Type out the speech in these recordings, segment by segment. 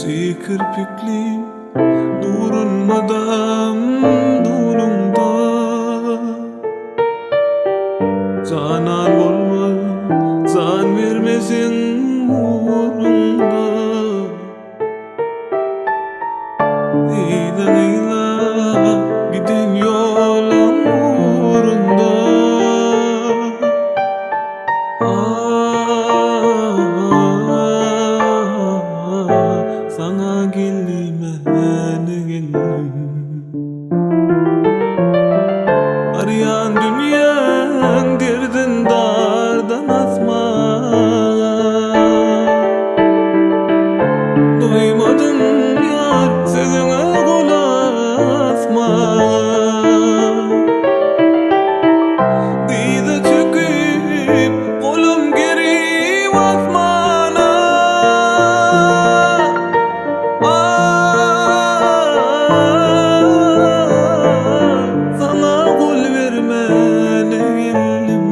Çiğ kirpikli durunmadan durumda canan bolma, can vermesin uğrunda. Eğlen gidin yolun uğrunda. Sana geldim geldim. Arayan dünyan girdin dardan asma. Duymadım yar sözüne kulak asma. Dize çöküp kolum geri basmana. Sana kul vermene geldim.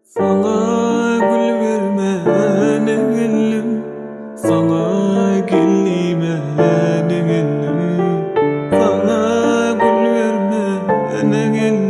Sana gül vermene geldim. Sana gelmene geldim. Sana gül vermene geldim.